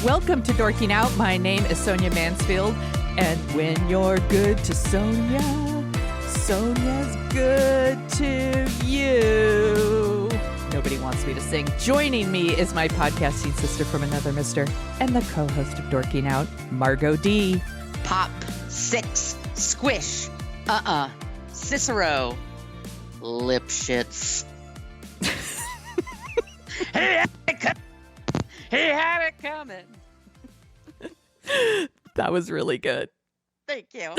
Welcome to Dorking Out. My name is Sonia Mansfield. And when you're good to Sonia, Sonia's good to you. Nobody wants me to sing. Joining me is my podcasting sister from another mister and the co-host of Dorking Out, Margo D. Pop, six, squish, Cicero, Lipschitz. He had it coming. That was really good. Thank you.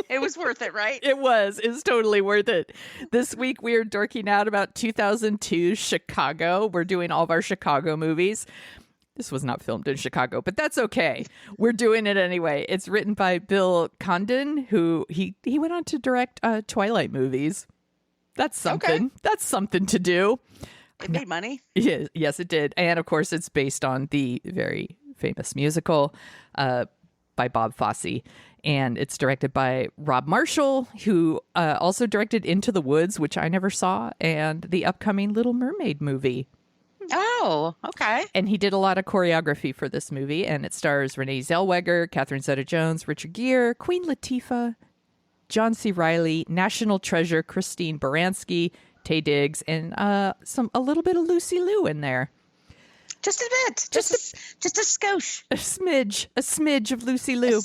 It was worth it, right? It was. It's totally worth it. This week we are dorking out about 2002 Chicago. We're doing all of our Chicago movies. This was not filmed in Chicago, but that's okay. We're doing it anyway. It's written by Bill Condon, who he went on to direct Twilight movies. That's something. Okay. That's something to do. It made money. Yes, it did. And of course, it's based on the very famous musical by Bob Fosse. And it's directed by Rob Marshall, who also directed Into the Woods, which I never saw, and the upcoming Little Mermaid movie. Oh, okay. And he did a lot of choreography for this movie, and it stars Renee Zellweger, Catherine Zeta-Jones, Richard Gere, Queen Latifah, John C. Reilly, National Treasure Christine Baranski, Taye Diggs, and a little bit of Lucy Liu in there. Just a bit. Just a skosh. A smidge of Lucy Liu.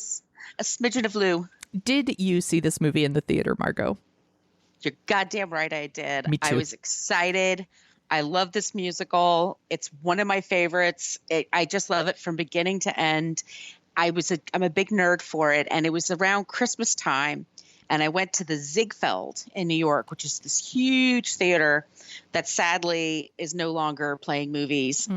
A smidgen of Lou. Did you see this movie in the theater, Margo? You're goddamn right I did. Me too. I was excited. I love this musical. It's one of my favorites. I just love it from beginning to end. I'm a big nerd for it, and it was around Christmas time, and I went to the Ziegfeld in New York, which is this huge theater that sadly is no longer playing movies.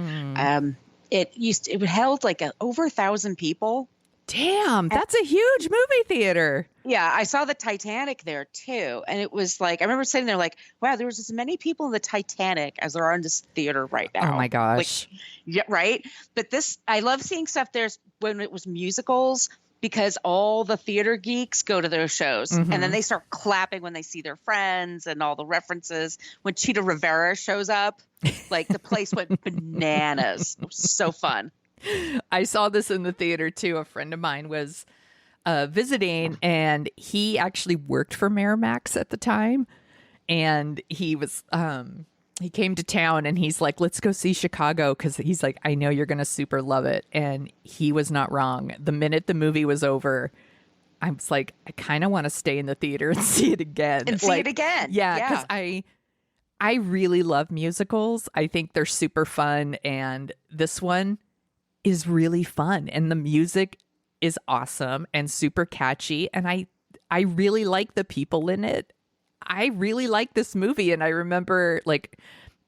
It held like over 1,000 people. Damn, that's a huge movie theater. Yeah, I saw the Titanic there too. And it was like, I remember sitting there like, wow, there was as many people in the Titanic as there are in this theater right now. Oh my gosh. Like, yeah, right? But I love seeing stuff there when it was musicals, because all the theater geeks go to those shows. Mm-hmm. And then they start clapping when they see their friends and all the references. When Cheetah Rivera shows up, like the place went bananas. It was so fun. I saw this in the theater too. A friend of mine was visiting, and he actually worked for Miramax at the time. And he was he came to town, and he's like, "Let's go see Chicago," because he's like, "I know you're gonna super love it." And he was not wrong. The minute the movie was over, I was like, I kind of want to stay in the theater and see it again. Yeah, because I really love musicals. I think they're super fun, and this one is really fun, and the music is awesome and super catchy, and I really like the people in it. I really like this movie, and I remember like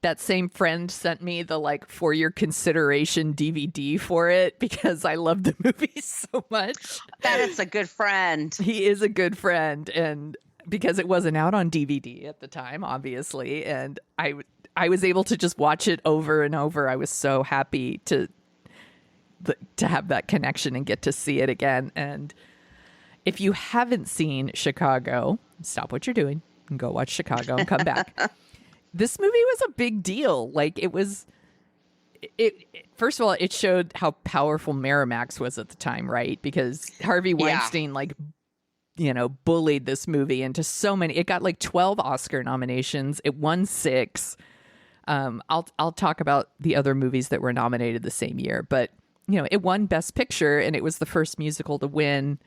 that same friend sent me the like for your consideration DVD for it because I love the movie so much. That is a good friend. He is a good friend, and because it wasn't out on DVD at the time, obviously, and I was able to just watch it over and over. I was so happy to have that connection and get to see it again. And if you haven't seen Chicago, stop what you're doing and go watch Chicago and come back. This movie was a big deal. Like first of all, it showed how powerful Miramax was at the time, right? Because Harvey Weinstein, bullied this movie into so many. It got like 12 Oscar nominations. It won 6. I'll talk about the other movies that were nominated the same year, but it won Best Picture, and it was the first musical to win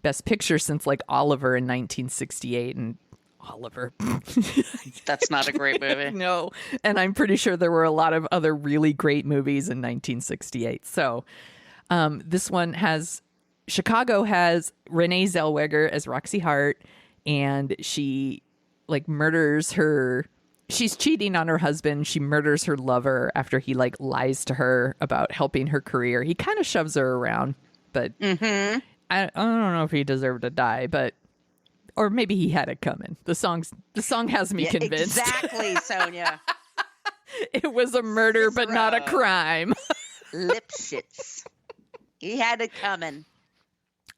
Best Picture since like Oliver in 1968. And Oliver. That's not a great movie. No. And I'm pretty sure there were a lot of other really great movies in 1968. So this one Chicago has Renee Zellweger as Roxy Hart, and she like murders her. She's cheating on her husband. She murders her lover after he like lies to her about helping her career. He kind of shoves her around, but I don't know if he deserved to die, or maybe he had it coming. The song has me convinced. Exactly, Sonia. It was a murder, but not a crime. Lipschitz. He had it coming.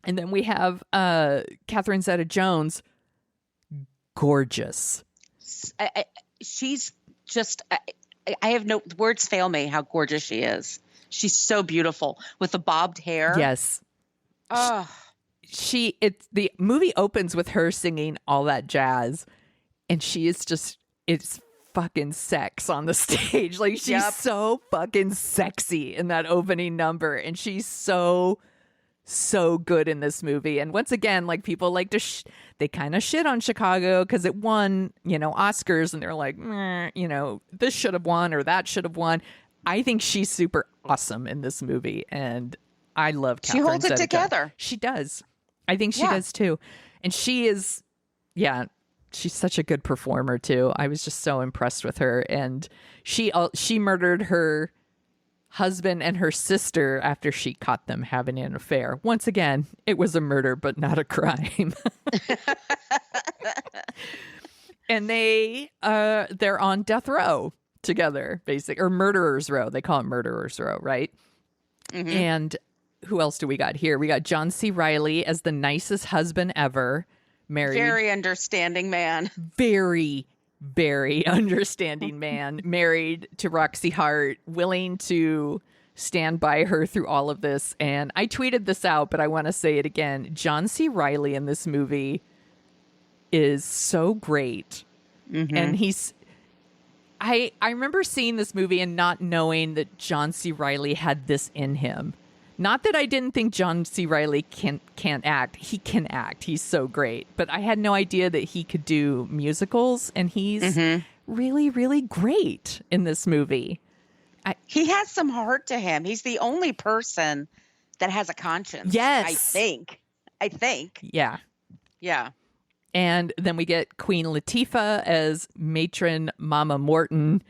And then we have Catherine Zeta-Jones. Gorgeous. She's just, I have no words fail me how gorgeous she is. She's so beautiful with the bobbed hair. Yes. Oh, The movie opens with her singing all that jazz, and she is just, it's fucking sex on the stage. Like, she's so fucking sexy in that opening number, and she's so good in this movie. And once again, like, people like to they kind of shit on Chicago because it won, Oscars, and they're like, this should have won or that should have won. I think she's super awesome in this movie, and I love Catherine. She holds it together. She does. I think she does too. And she is, she's such a good performer too. I was just so impressed with her. And she murdered her husband and her sister after she caught them having an affair. Once again, it was a murder, but not a crime. And they're on death row together, basically, or murderer's row. They call it murderer's row, right? Mm-hmm. And who else do we got here? We got John C. Reilly as the nicest husband ever. Married. Very understanding man. Very, very understanding man. Married to Roxy Hart, willing to stand by her through all of this. And I tweeted this out, but I want to say it again. John C. Reilly in this movie is so great. Mm-hmm. And I remember seeing this movie and not knowing that John C. Reilly had this in him. Not that I didn't think John C. Reilly can't act. He can act. He's so great. But I had no idea that he could do musicals, and he's really, really great in this movie. He has some heart to him. He's the only person that has a conscience. Yes. I think. Yeah. Yeah. And then we get Queen Latifah as matron Mama Morton.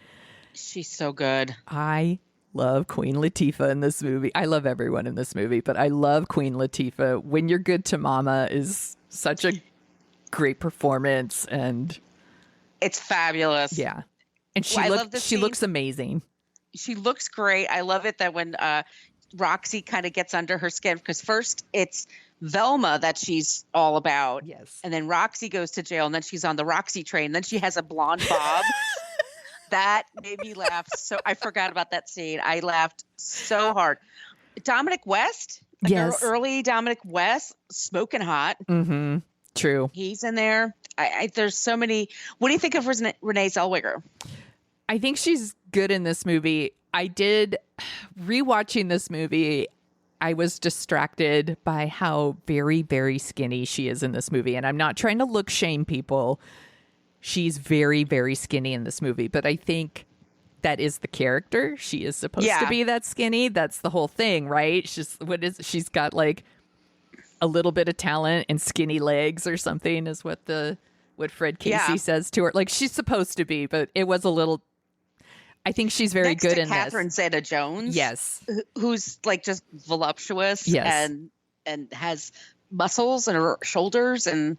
She's so good. I love Queen Latifah in this movie. I love everyone in this movie, but I love Queen Latifah. When You're Good to Mama is such a great performance, and it's fabulous. Yeah. And she looks amazing. She looks great. I love it that when Roxy kind of gets under her skin, because first it's Velma that she's all about. Yes. And then Roxy goes to jail, and then she's on the Roxy train. Then she has a blonde bob. That made me laugh. So I forgot about that scene. I laughed so hard. Dominic West. Yes. Early Dominic West, smoking hot. Mm-hmm. True. He's in there. There's so many. What do you think of Renee Zellweger? I think she's good in this movie. I did rewatching this movie. I was distracted by how very, very skinny she is in this movie. And I'm not trying to look shame people. She's very, very skinny in this movie. But I think that is the character. She is supposed to be that skinny. That's the whole thing, right? She's got like a little bit of talent and skinny legs or something is what Fred Casey says to her. Like, she's supposed to be, but it was a little. I think she's very good in Catherine this. Zeta-Jones. Yes. Who's like just voluptuous. Yes. And has muscles in her shoulders, and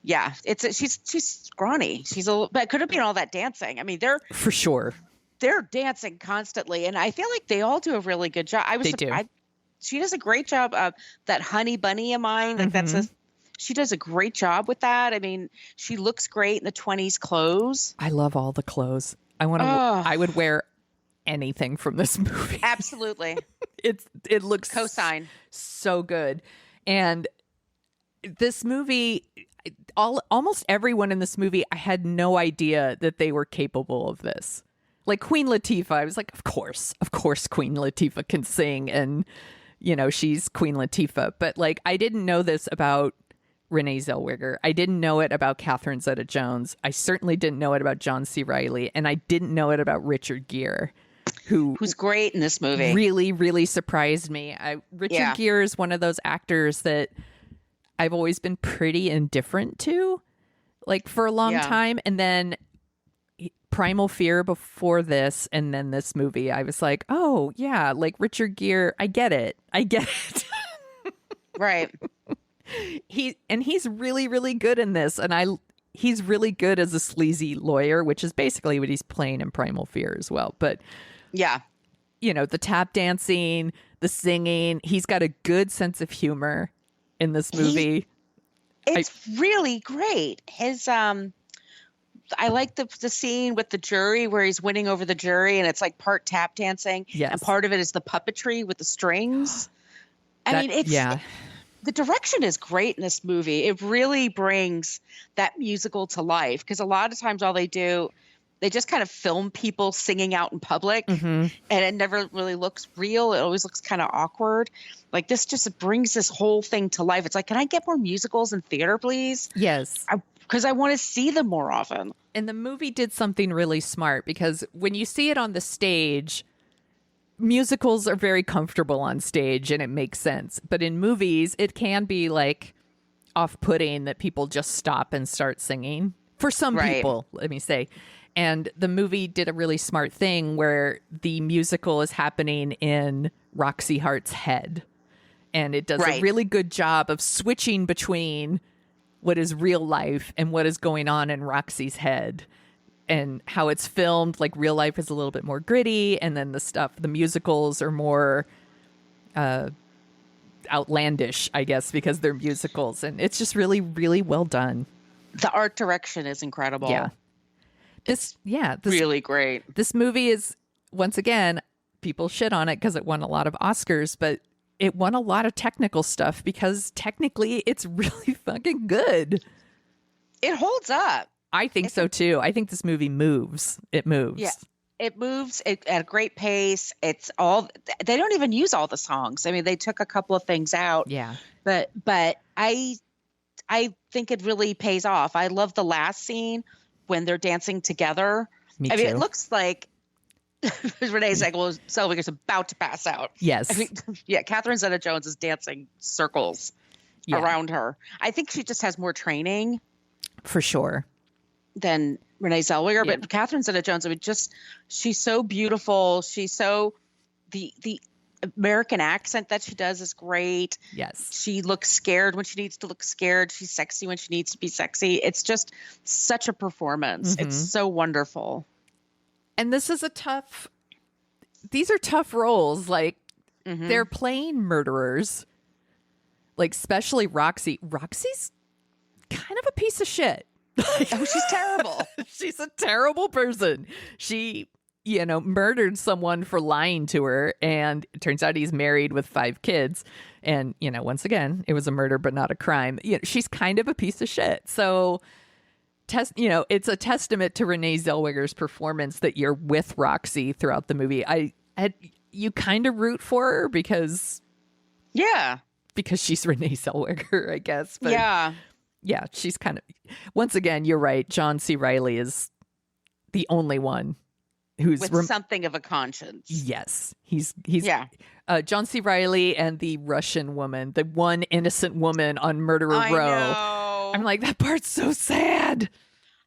she's scrawny. But it could have been all that dancing. I mean, for sure. They're dancing constantly, and I feel like they all do a really good job. She does a great job of that Honey Bunny of mine. Like she does a great job with that. I mean, she looks great in the 20s clothes. I love all the clothes. I would wear anything from this movie. Absolutely. It looks cosign so good. And this movie, almost everyone in this movie, I had no idea that they were capable of this. Like Queen Latifah, I was like, of course Queen Latifah can sing, and she's Queen Latifah. But like, I didn't know this about Renee Zellweger. I didn't know it about Catherine Zeta-Jones. I certainly didn't know it about John C. Reilly, and I didn't know it about Richard Gere, who's great in this movie. Really, really surprised me. Richard Gere is one of those actors that I've always been pretty indifferent to, like, for a long time, and then Primal Fear before this, and then this movie, I was like, oh yeah, like Richard Gere, I get it. Right. He's really, really good in this, and he's really good as a sleazy lawyer, which is basically what he's playing in Primal Fear as well. But the tap dancing, the singing, he's got a good sense of humor in this movie. It's really great. His I like the scene with the jury where he's winning over the jury, and it's like part tap dancing, Yes. and part of it is the puppetry with the strings. I mean, the direction is great in this movie. It really brings that musical to life, because a lot of times all they do, they just kind of film people singing out in public, and it never really looks real. It always looks kind of awkward. Like, this just brings this whole thing to life. It's like, can I get more musicals in theater, please? Yes. Because I want to see them more often. And the movie did something really smart, because when you see it on the stage, musicals are very comfortable on stage and it makes sense. But in movies, it can be like off-putting that people just stop and start singing. For some people, let me say. And the movie did a really smart thing where the musical is happening in Roxy Hart's head. And it does a really good job of switching between what is real life and what is going on in Roxy's head. And how it's filmed, like real life is a little bit more gritty. And then the musicals are more outlandish, I guess, because they're musicals. And it's just really, really well done. The art direction is incredible. Yeah. This really great. This movie is, once again, people shit on it because it won a lot of Oscars, but it won a lot of technical stuff because technically it's really fucking good. It holds up. I think so too. I think this movie moves. It moves. Yeah. It moves at a great pace. They don't even use all the songs. I mean, they took a couple of things out. Yeah. But I think it really pays off. I love the last scene when they're dancing together. Me I mean, too. it looks like Renee Zellweger is about to pass out. Yes. I mean, yeah, Catherine Zeta-Jones is dancing circles around her. I think she just has more training. For sure. Than Renee Zellweger, but Catherine Zeta-Jones, I mean, she's so beautiful. She's so, the American accent that she does is great. Yes. She looks scared when she needs to look scared. She's sexy when she needs to be sexy. It's just such a performance. It's so wonderful. And these are tough roles. Like, they're playing murderers. Like, especially Roxy. Roxy's kind of a piece of shit. Oh, she's terrible. She's a terrible person. She, murdered someone for lying to her, and it turns out he's married with 5 kids. And, once again, it was a murder, but not a crime. She's kind of a piece of shit. So, it's a testament to Renee Zellweger's performance that you're with Roxy throughout the movie. You kind of root for her because she's Renee Zellweger, I guess. But yeah, she's kind of, once again, you're right. John C. Reilly is the only one who's with something of a conscience. Yes, he's John C. Reilly and the Russian woman, the one innocent woman on Murderer Row. Know. I'm like, that part's so sad.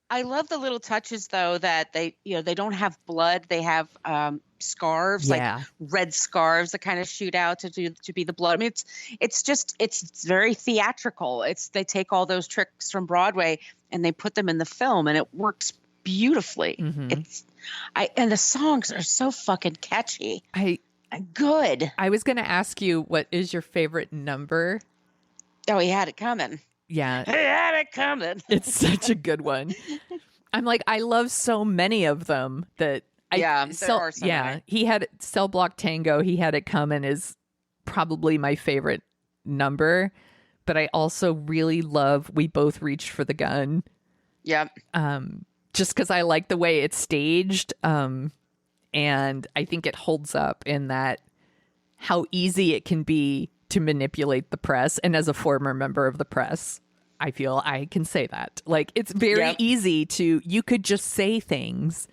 I love the little touches though that they don't have blood. They have scarves, like red scarves that kind of shoot out to be the blood. I mean, it's very theatrical. They take all those tricks from Broadway and they put them in the film, and it works beautifully. And the songs are so fucking catchy. Good. I was going to ask you, what is your favorite number? Oh, he had it coming. Yeah. He had it coming. It's such a good one. I'm like, I love so many of them that there are so many. He had Cell Block Tango. He had it coming is probably my favorite number, but I also really love We Both Reached for the Gun. Yep. Just because I like the way it's staged, and I think it holds up in that how easy it can be to manipulate the press. And as a former member of the press, I feel I can say that. Like, it's very easy you could just say things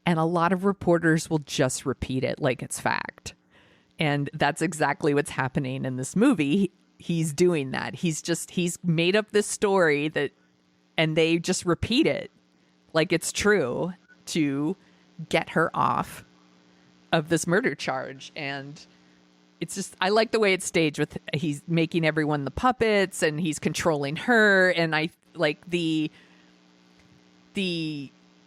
and a lot of reporters will just repeat it like it's fact. And that's exactly what's happening in this movie. He's doing that. He's made up this story and they just repeat it like it's true to get her off of this murder charge. And it's just, I like the way it's staged with, he's making everyone the puppets and he's controlling her. And I like the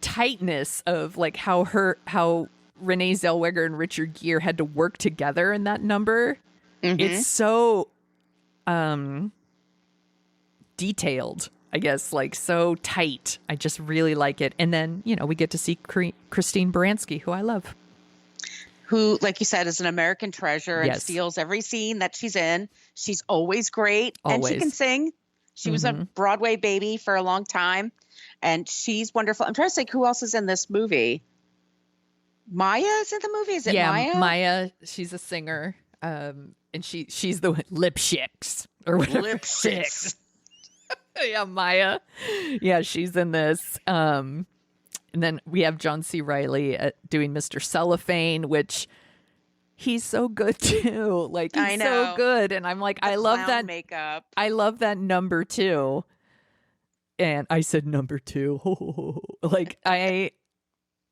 tightness of like how Renee Zellweger and Richard Gere had to work together in that number. It's so detailed I guess, like so tight. I just really like it. And then, we get to see Christine Baranski, who I love. Who, like you said, is an American treasure and Yes. steals every scene that she's in. She's always great. And she can sing. She was a Broadway baby for a long time. And she's wonderful. I'm trying to think who else is in this movie. Maya is in the movie? Is it Maya? Yeah, Maya. She's a singer. And she's the Lipschicks or whatever. Lipschicks. Yeah, Maya. Yeah, she's in this. And then we have John C. Reilly doing Mr. Cellophane, which he's so good too. Like, he's so good. And I'm like, I love that makeup. I love that number 2. And I said number 2. Like,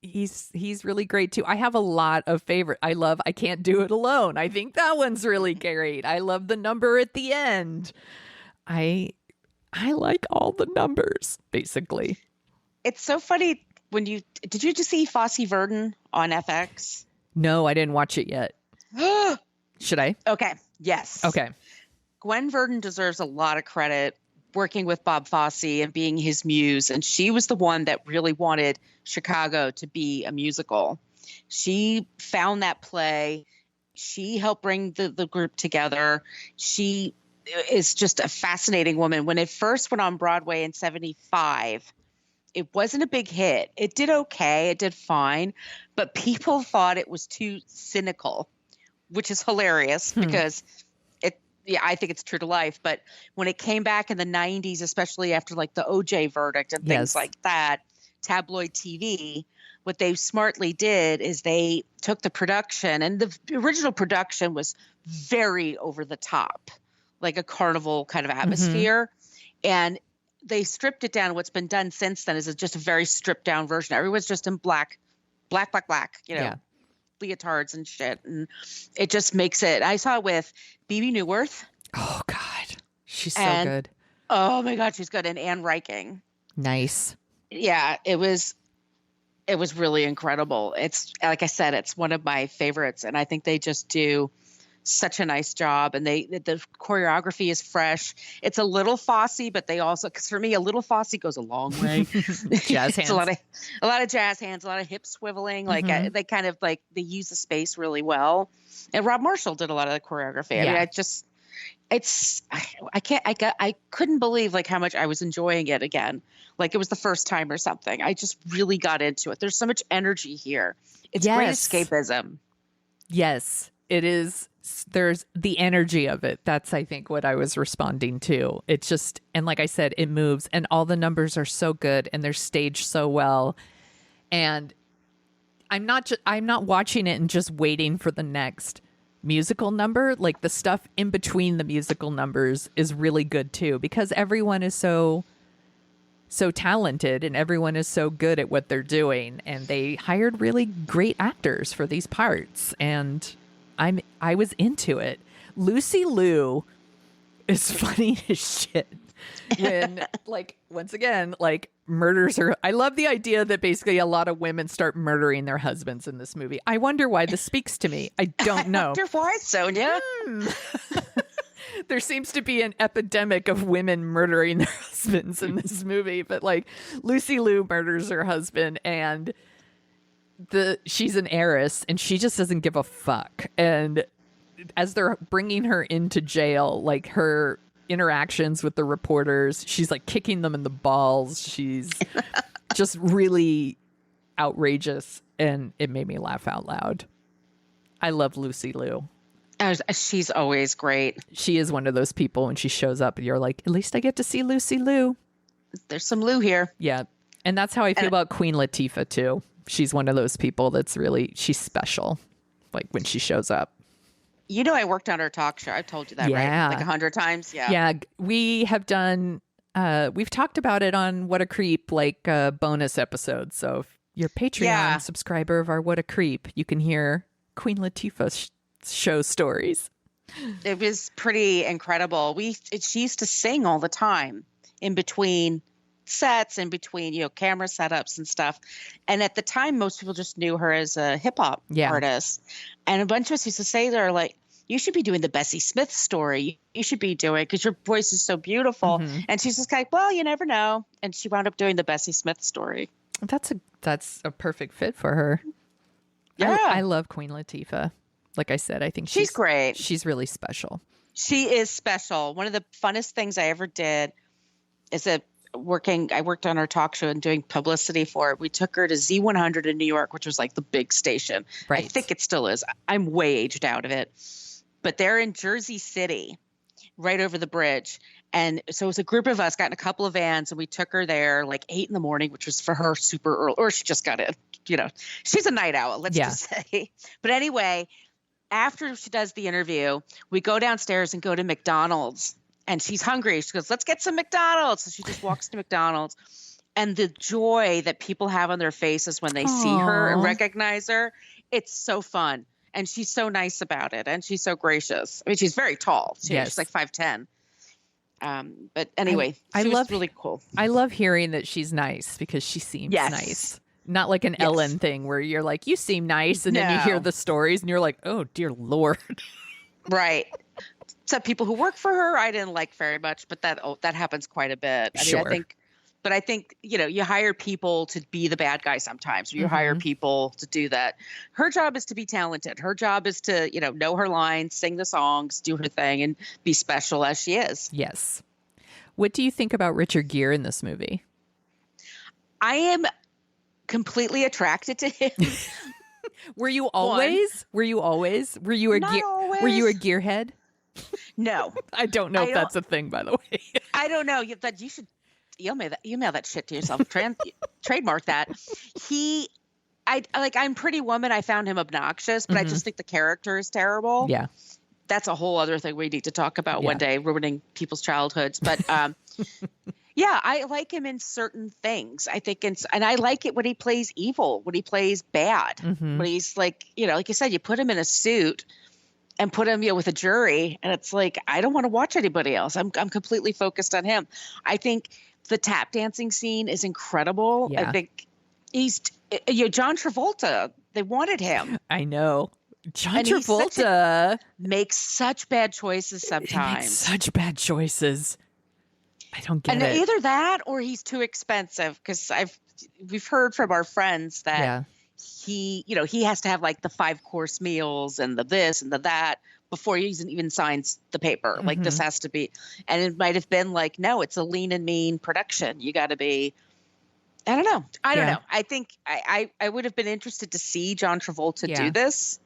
he's really great too. I have a lot of favorite. I love I Can't Do It Alone. I think that one's really great. I love the number at the end. I like all the numbers, basically. It's so funny did you just see Fosse Verdon on FX? No, I didn't watch it yet. Should I? Okay. Yes. Okay. Gwen Verdon deserves a lot of credit working with Bob Fosse and being his muse. And she was the one that really wanted Chicago to be a musical. She found that play. She helped bring the group together. She is just a fascinating woman. When it first went on Broadway in 1975, it wasn't a big hit. It did okay. It did fine. But people thought it was too cynical, which is hilarious because I think it's true to life. But when it came back in the 90s, especially after like the OJ verdict and things like that, tabloid TV, what they smartly did is they took the production, and the original production was very over the top, like a carnival kind of atmosphere. And they stripped it down. What's been done since then is just a very stripped down version. Everyone's just in black, leotards and shit. And it just makes it. I saw it with Bebe Neuwirth. Oh, God. She's so good. Oh, my God. She's good. And Anne Reiking. Nice. Yeah, it was really incredible. It's, like I said, it's one of my favorites. And I think they just do such a nice job. And the choreography is fresh. It's a little Fosse, but they also, because for me, a little Fosse goes a long way. Jazz hands. A lot of jazz hands, a lot of hip swiveling. Like they kind of like, they use the space really well. And Rob Marshall did a lot of the choreography. I mean, I couldn't believe like how much I was enjoying it again. Like it was the first time or something. I just really got into it. There's so much energy here. It's great escapism. Yes, it is. There's the energy of it. That's, I think, what I was responding to. It's just, and like I said, it moves, and all the numbers are so good, and they're staged so well. And I'm not watching it and just waiting for the next musical number. Like the stuff in between the musical numbers is really good too, because everyone is so talented and everyone is so good at what they're doing, and they hired really great actors for these parts, and I was into it. Lucy Liu is funny as shit when, like, once again, like, murders her. I love the idea that basically a lot of women start murdering their husbands in this movie. I wonder why this speaks to me. I don't know. I wonder why, Sonia. There seems to be an epidemic of women murdering their husbands in this movie, but like Lucy Liu murders her husband, and she's an heiress and she just doesn't give a fuck. And as they're bringing her into jail, like her interactions with the reporters, she's like kicking them in the balls. She's just really outrageous, and it made me laugh out loud. I love Lucy Liu. She's always great. She is one of those people when she shows up and you're like, at least I get to see Lucy Liu. There's some Liu here. Yeah. And that's how I feel about Queen Latifah too. She's one of those people that's really, she's special. Like when she shows up. You know, I worked on her talk show. I've told you that, right? Like 100 times. Yeah. Yeah. We have done, we've talked about it on What a Creep, like bonus episodes. So if you're a Patreon subscriber of our What a Creep, you can hear Queen Latifah show stories. It was pretty incredible. She used to sing all the time in between sets, in between, camera setups and stuff. And at the time, most people just knew her as a hip hop artist. And a bunch of us used to say to her, like, you should be doing the Bessie Smith story. You should be doing because your voice is so beautiful. Mm-hmm. And she's just like, well, you never know. And she wound up doing the Bessie Smith story. That's a perfect fit for her. Yeah. I love Queen Latifah. Like I said, I think she's great. She's really special. She is special. One of the funnest things I ever did is I worked on our talk show and doing publicity for it. We took her to Z100 in New York, which was like the big station. Right. I think it still is. I'm way aged out of it. But they're in Jersey City, right over the bridge. And so it was a group of us, got in a couple of vans, and we took her there like 8 a.m, which was for her super early, or she just got in. She's a night owl, let's just say. But anyway, after she does the interview, we go downstairs and go to McDonald's, and she's hungry. She goes, let's get some McDonald's. So she just walks to McDonald's, and the joy that people have on their faces when they see her and recognize her, it's so fun. And she's so nice about it. And she's so gracious. I mean, she's very tall. She's like 5'10". But anyway, she was really cool. I love hearing that she's nice because she seems nice. Not like an Ellen thing where you're like, you seem nice. And then you hear the stories and you're like, oh, dear Lord. Right. Some people who work for her, I didn't like very much, but that happens quite a bit. I think, you hire people to be the bad guy sometimes. You hire people to do that. Her job is to be talented. Her job is to, know her lines, sing the songs, do her thing, and be special as she is. Yes. What do you think about Richard Gere in this movie? I am completely attracted to him. Were you always? Were you a gearhead? No. I don't know if that's a thing, by the way. I don't know. You should email that shit to yourself. Trademark that. I'm Pretty Woman. I found him obnoxious, but I just think the character is terrible. Yeah. That's a whole other thing we need to talk about one day, ruining people's childhoods. But yeah, I like him in certain things. I think, and I like it when he plays evil, when he plays bad, when he's like, like you said, you put him in a suit and put him, with a jury, and it's like, I don't want to watch anybody else. I'm completely focused on him. I think the tap dancing scene is incredible. Yeah. I think he's, John Travolta. They wanted him. I know. John Travolta makes such bad choices sometimes. He makes such bad choices. I don't get it. And either that or he's too expensive, because we've heard from our friends that he has to have like the 5-course meals and the this and the that before he even signs the paper. Like this has to be, and it might have been like, no, it's a lean and mean production. You got to be. I don't know. I don't know. I think I would have been interested to see John Travolta do this.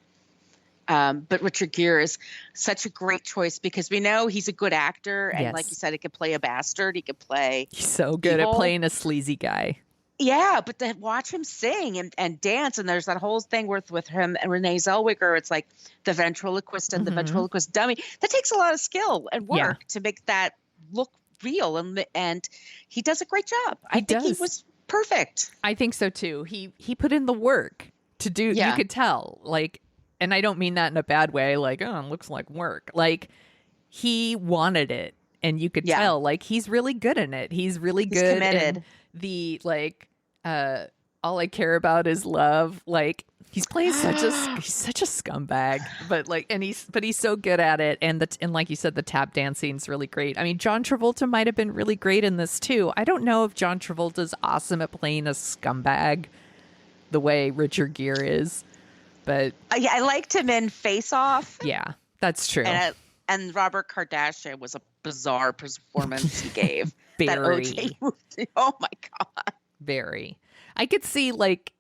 But Richard Gere is such a great choice because we know he's a good actor. And like you said, he could play a bastard. He could play. He's so good at playing a sleazy guy. Yeah. But to watch him sing and dance. And there's that whole thing with him and Renee Zellweger. It's like the ventriloquist and the ventriloquist dummy. That takes a lot of skill and work to make that look real. And he does a great job. I think he was perfect. I think so too. He put in the work to do. You could tell, like. And I don't mean that in a bad way, like, oh, it looks like work. Like, he wanted it, and you could tell, like, he's really good in it. He's really good. Committed. The, like, all I care about is love. Like, he's playing such a scumbag, but like, he's so good at it. And like you said, the tap dancing's really great. I mean, John Travolta might have been really great in this too. I don't know if John Travolta's awesome at playing a scumbag the way Richard Gere is. But I liked him in Face Off. Yeah, that's true. And Robert Kardashian was a bizarre performance he gave. Very. That OJ movie. Oh my God. Very. I could see like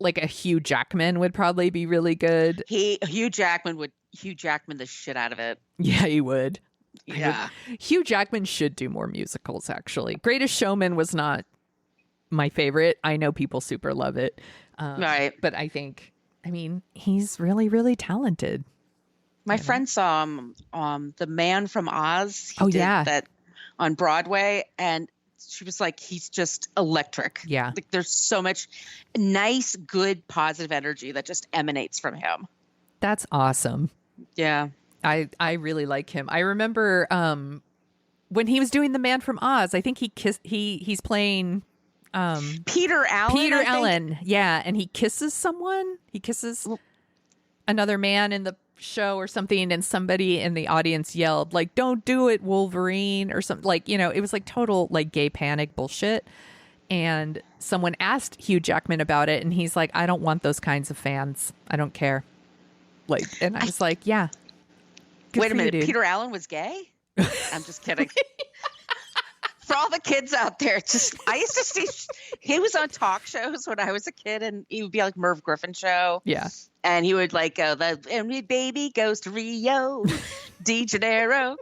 a Hugh Jackman would probably be really good. Hugh Jackman the shit out of it. Yeah, he would. Yeah. Hugh Jackman should do more musicals, actually. Greatest Showman was not my favorite. I know people super love it. Right. But I mean, he's really, really talented. My friend saw him, The Man from Oz. He did that on Broadway, and she was like, he's just electric. Yeah. Like, there's so much nice, good, positive energy that just emanates from him. That's awesome. Yeah. I really like him. I remember when he was doing The Man from Oz, I think he's playing Peter Allen. Yeah, and he kisses someone. He kisses another man in the show or something, and somebody in the audience yelled like, "Don't do it, Wolverine," or something, like, it was like total like gay panic bullshit. And someone asked Hugh Jackman about it, and he's like, "I don't want those kinds of fans. I don't care." Like, and I was like, "Yeah." Wait a minute, Peter Allen was gay? I'm just kidding. For all the kids out there, I used to see, he was on talk shows when I was a kid, and he would be like Merv Griffin show. Yeah. And he would like go, "And baby goes to Rio de Janeiro."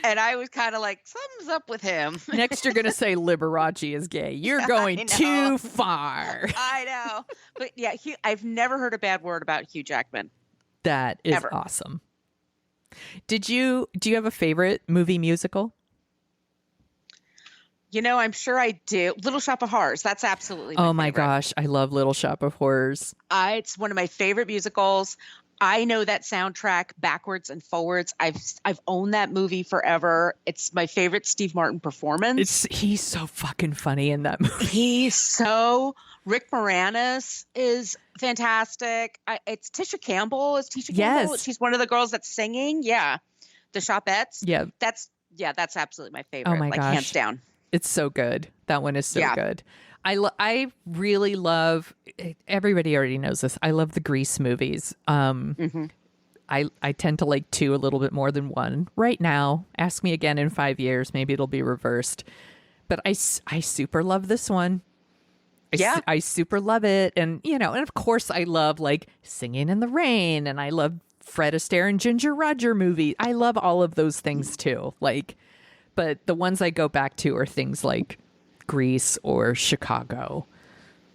And I was kind of like, something's up with him. Next, you're going to say Liberace is gay. You're going too far. I know. But yeah, I've never heard a bad word about Hugh Jackman. That is Ever. Awesome. Do you have a favorite movie musical? I'm sure I do. Little Shop of Horrors. That's absolutely my favorite. Gosh. I love Little Shop of Horrors. It's one of my favorite musicals. I know that soundtrack backwards and forwards. I've owned that movie forever. It's my favorite Steve Martin performance. He's so fucking funny in that movie. Rick Moranis is fantastic. It's Tisha Campbell. Is Tisha Campbell? Yes. She's one of the girls that's singing. Yeah. The Shopettes. Yeah. That's absolutely my favorite. Oh my gosh. Hands down. It's so good. That one is so good. I really love, everybody already knows this, I love the Grease movies. I tend to like 2 a little bit more than 1 right now. Ask me again in 5 years, maybe it'll be reversed. But I super love this one. I super love it. And, and of course I love like Singing in the Rain, and I love Fred Astaire and Ginger Roger movies. I love all of those things too. Like, but the ones I go back to are things like Grease or Chicago.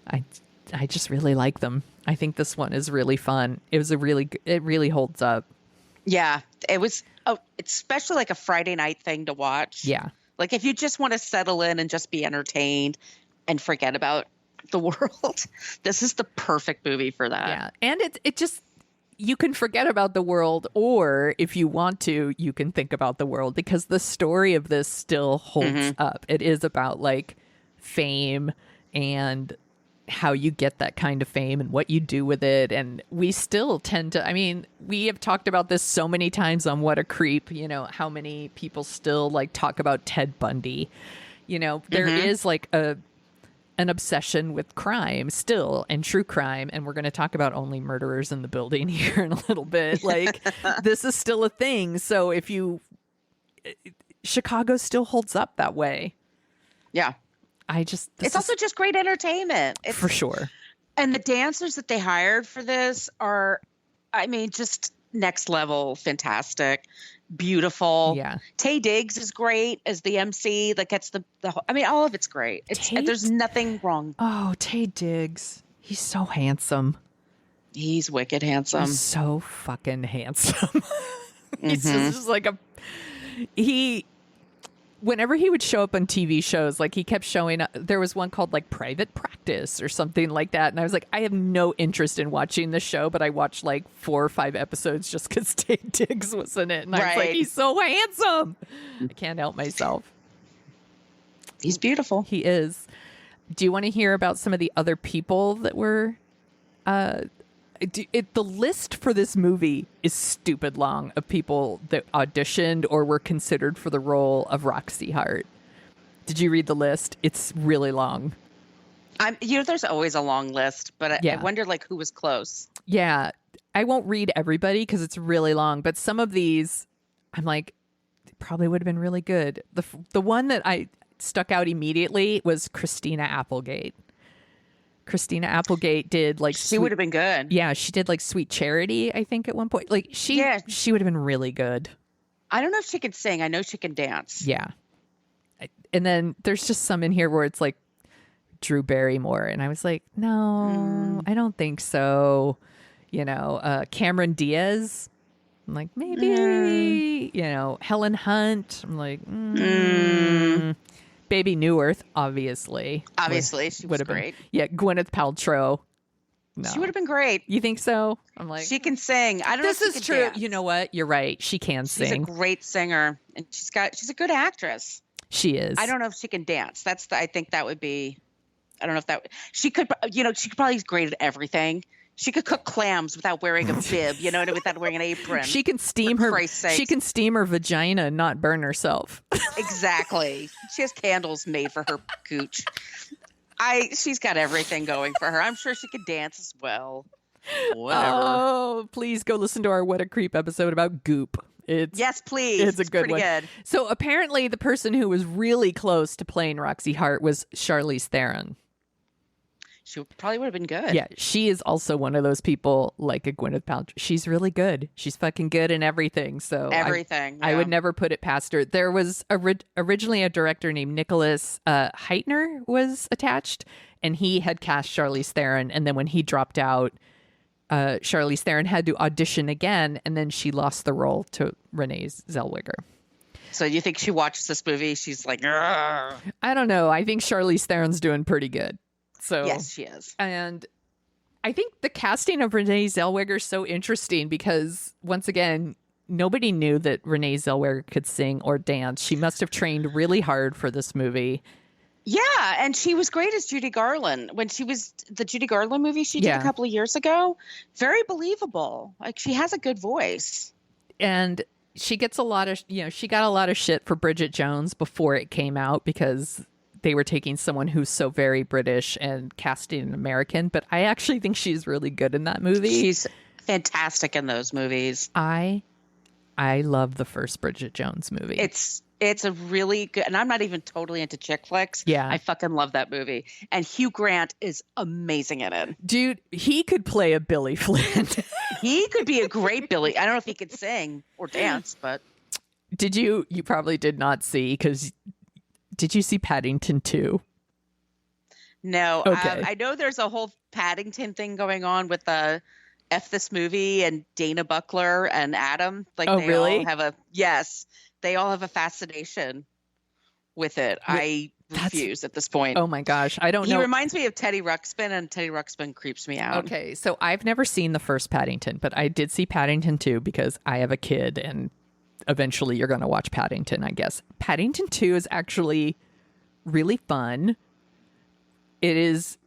I just really like them. I think this one is really fun. It really holds up. Yeah, it was. Oh, it's especially like a Friday night thing to watch. Yeah. Like if you just want to settle in and just be entertained and forget about the world, this is the perfect movie for that. Yeah. And it just, you can forget about the world, or if you want to, you can think about the world, because the story of this still holds up. It is about like fame and how you get that kind of fame and what you do with it. And we still tend to, we have talked about this so many times on What a Creep, how many people still like talk about Ted Bundy. There is like an obsession with crime still, and true crime, and we're going to talk about Only Murderers in the Building here in a little bit. Like this is still a thing. So Chicago still holds up that way. Yeah. It's also just great entertainment. For sure. And the dancers that they hired for this are, just next level fantastic, beautiful. Yeah. Taye Diggs is great as the MC that gets all of it's great. There's nothing wrong. Oh, Taye Diggs. He's so handsome. He's wicked handsome. He's so fucking handsome. He's just like whenever he would show up on TV shows, like he kept showing up. There was one called like Private Practice or something like that. And I was like, I have no interest in watching the show, but I watched like 4 or 5 episodes just because Taye Diggs was in it. And I was like, he's so handsome. I can't help myself. He's beautiful. He is. Do you want to hear about some of the other people that were the list for this movie is stupid long of people that auditioned or were considered for the role of Roxy Hart. Did you read the list? It's really long. There's always a long list, but I wonder like who was close. Yeah. I won't read everybody because it's really long, but some of these I'm like, probably would have been really good. The one that I stuck out immediately was Christina Applegate. Christina Applegate did like she would have been good. Yeah, she did like Sweet Charity, I think, at one point. Like she would have been really good. I don't know if she can sing. I know she can dance. Yeah. And then there's just some in here where it's like Drew Barrymore, and I was like, no, I don't think so. Cameron Diaz. I'm like, maybe. Helen Hunt. I'm like, Baby Newirth, obviously. Obviously, she was great. Gwyneth Paltrow. No. She would have been great. You think so? I'm like, she can sing. I don't know if this is true. Dance. You know what? You're right. She can sing. She's a great singer, and she's a good actress. She is. I don't know if she can dance. I think that would be. I don't know if that she could. She could probably is great at everything. She could cook clams without wearing a bib, without wearing an apron. She can steam her. She can steam her vagina and not burn herself. Exactly. She has candles made for her cooch. She's got everything going for her. I'm sure she could dance as well. Whatever. Oh, please go listen to our What a Creep episode about Goop. Yes, please. It's a good pretty one. Good. So apparently the person who was really close to playing Roxy Hart was Charlize Theron. She probably would have been good. Yeah, she is also one of those people like a Gwyneth Paltrow. She's really good. She's fucking good in everything. So everything. I would never put it past her. There was originally a director named Nicholas Heitner was attached, and he had cast Charlize Theron. And then when he dropped out, Charlize Theron had to audition again, and then she lost the role to Renee Zellweger. So you think she watched this movie? She's like, "Argh." I don't know. I think Charlize Theron's doing pretty good. So yes, she is. And I think the casting of Renee Zellweger is so interesting because, once again, nobody knew that Renee Zellweger could sing or dance. She must have trained really hard for this movie. Yeah, and she was great as Judy Garland. When she was the Judy Garland movie she did a couple of years ago, very believable. Like, she has a good voice. And she gets a lot of, she got a lot of shit for Bridget Jones before it came out because they were taking someone who's so very British and casting an American, but I actually think she's really good in that movie. She's fantastic in those movies. I love the first Bridget Jones movie. It's a really good, and I'm not even totally into chick flicks. Yeah. I fucking love that movie. And Hugh Grant is amazing in it. Dude, he could play a Billy Flynn. He could be a great Billy. I don't know if he could sing or dance, but. You probably did not see, because did you see Paddington 2? No. Okay. I know there's a whole Paddington thing going on with the F This Movie and Dana Buckler and Adam. Like, oh, they really? all have they all have a fascination with it. I refuse at this point. Oh my gosh. I don't know. He reminds me of Teddy Ruxpin, and Teddy Ruxpin creeps me out. Okay. So I've never seen the first Paddington, but I did see Paddington 2 because I have a kid, and eventually you're going to watch Paddington, I guess. Paddington 2 is actually really fun. It is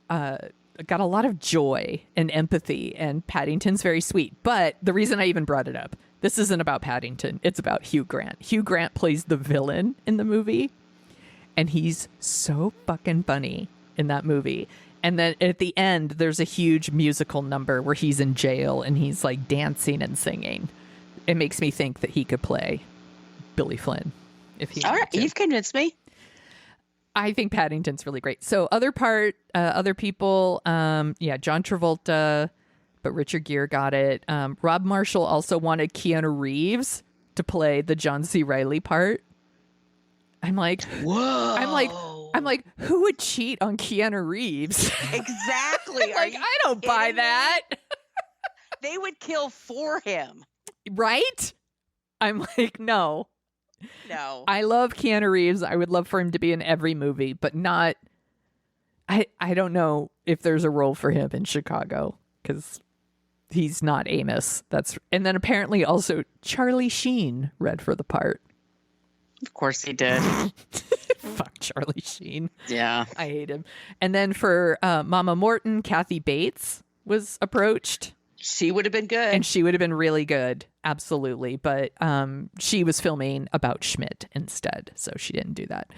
got a lot of joy and empathy, and Paddington's very sweet. But the reason I even brought it up, this isn't about Paddington. It's about Hugh Grant. Hugh Grant plays the villain in the movie, and he's so fucking funny in that movie. And then at the end, there's a huge musical number where he's in jail and he's like dancing and singing. It makes me think that he could play Billy Flynn if he All right, to. you've convinced me. I think Paddington's really great. So other people, John Travolta, but Richard Gere got it. Rob Marshall also wanted Keanu Reeves to play the John C. Reilly part. I'm like, whoa. I'm like, who would cheat on Keanu Reeves? Exactly. Like, I don't buy that. They would kill for him. Right? I'm like, no. No. I love Keanu Reeves. I would love for him to be in every movie, but not. I don't know if there's a role for him in Chicago because he's not Amos. And then apparently also Charlie Sheen read for the part. Of course he did. Fuck Charlie Sheen. Yeah. I hate him. And then for Mama Morton, Kathy Bates was approached. She would have been good. And she would have been really good. Absolutely. But she was filming About Schmidt instead. So she didn't do that.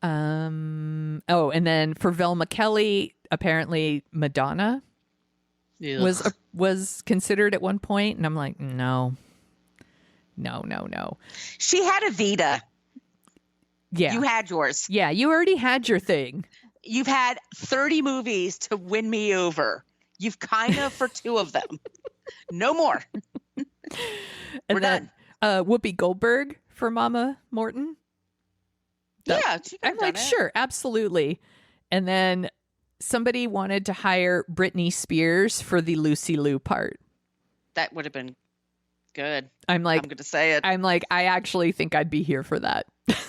And then for Velma Kelly, apparently Madonna was considered at one point. And I'm like, no. She had a Vita. Yeah. You had yours. Yeah, you already had your thing. You've had 30 movies to win me over. You've kind of for 2 of them. No more. We're done. Whoopi Goldberg for Mama Morton. I'm like, sure, absolutely. And then somebody wanted to hire Britney Spears for the Lucy Liu part. That would have been good. I'm going to say it. I'm like, I actually think I'd be here for that.